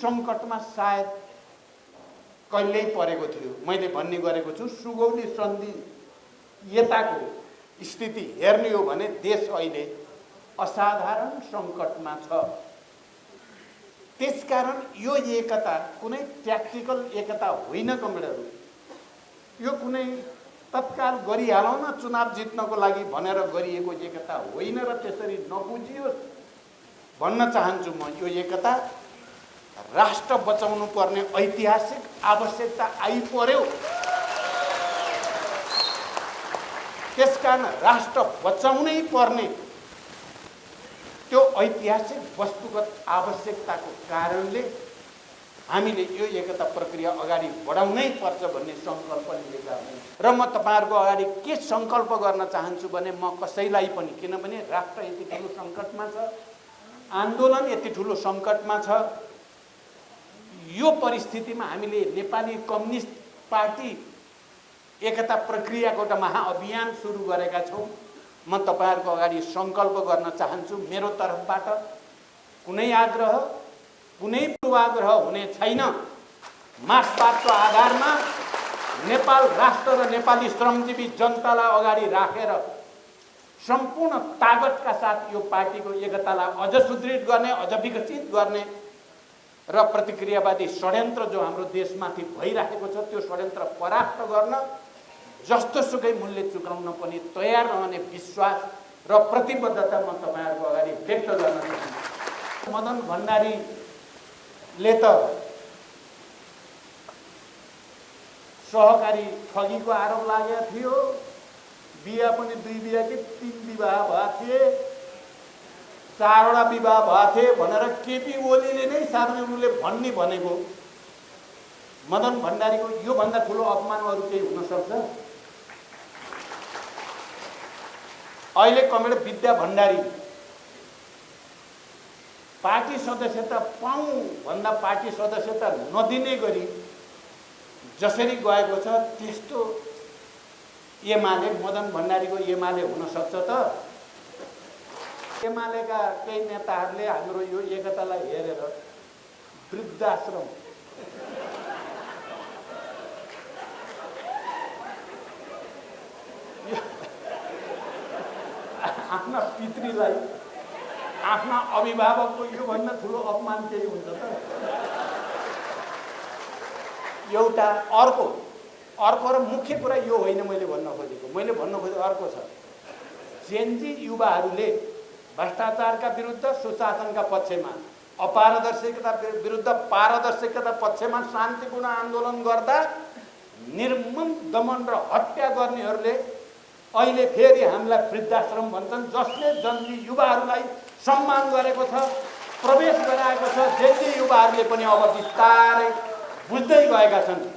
सङ्कटमा सायद कहिल्यै परेको थियो। मैले भन्ने गरेको छु, सुगौली सन्धि यताको स्थिति हेर्ने हो भने देश अहिले असाधारण सङ्कटमा छ। त्यसकारण यो एकता कुनै ट्याक्टिकल एकता होइन कमरेडहरू, यो कुनै तत्काल गरिहालौँ न चुनाव जित्नको लागि भनेर गरिएको एकता होइन र त्यसरी नबुझियोस् भन्न चाहन्छु म। यो एकता राष्ट्र बचाउनु पर्ने ऐतिहासिक आवश्यकता आइपर्यो। त्यसकारण राष्ट्र बचाउनै पर्ने त्यो ऐतिहासिक वस्तुगत आवश्यकताको कारणले हामीले यो एकता प्रक्रिया अगाडि बढाउनै पर्छ भन्ने सङ्कल्प लिएका हौँ। र म तपाईँहरूको अगाडि के सङ्कल्प गर्न चाहन्छु भने म कसैलाई पनि, किनभने राष्ट्र यति ठुलो सङ्कटमा छ, आन्दोलन यति ठुलो सङ्कटमा छ, यो परिस्थितिमा हामीले नेपाली कम्युनिस्ट पार्टी एकता प्रक्रियाको एउटा महाअभियान सुरु गरेका छौँ। म तपाईँहरूको अगाडि सङ्कल्प गर्न चाहन्छु, मेरो तर्फबाट कुनै आग्रह कुनै पूर्वाग्रह हुने छैन। मार्क्सवादको आधारमा नेपाल राष्ट्र र नेपाली श्रमजीवी जनतालाई अगाडि राखेर सम्पूर्ण तागतका साथ यो पार्टीको एकतालाई अझ सुदृढ गर्ने, अझ विकसित गर्ने र प्रतिक्रियावादी षड्यन्त्र जो हाम्रो देशमाथि भइराखेको छ त्यो षड्यन्त्र परास्त गर्न जस्तोसुकै मूल्य चुकाउन पनि तयार रहने विश्वास र प्रतिबद्धता म तपाईँहरूको अगाडि व्यक्त गर्न चाहन्छु। मदन भण्डारीले त सहकारी ठगीको आरोप लागेको थियो, बिहा पनि 2 बिहा कि 3 विवाह भएका थिए, 4वटा विवाह भएका थिए भनेर केपी ओलीले नै साधारण रूपले भन्ने भनेको मदन भण्डारीको योभन्दा ठुलो अपमान अरू केही हुन सक्छ? अहिले कमरेड विद्या भण्डारी पार्टी सदस्यता पाऊँ भन्दा पार्टी सदस्यता नदिने गरी जसरी गएको छ त्यस्तो एमाले मदन भण्डारीको एमाले हुन सक्छ त? एमालेका केही नेताहरूले हाम्रो यो एकतालाई हेरेर वृद्धाश्रम आफ्ना पितृलाई, आफ्ना अभिभावकको योभन्दा ठुलो अपमान केही हुन्छ त? एउटा अर्को र मुख्य कुरा यो होइन मैले भन्न खोजेको अर्को छ। जेनजी युवाहरूले भ्रष्टाचारका विरुद्ध सुशासनका पक्षमा, अपारदर्शिता विरुद्ध पारदर्शिता पक्षमा शान्तिपूर्ण आन्दोलन गर्दा निर्मम दमन र हत्या गर्नेहरूले अहिले फेरि हामीलाई वृद्धाश्रम भन्छन्, जसले जन्जी युवाहरूलाई सम्मान गरेको छ, प्रवेश गराएको छ। जेनजी युवाहरूले पनि अब बिस्तारै बुझ्दै गएका छन्।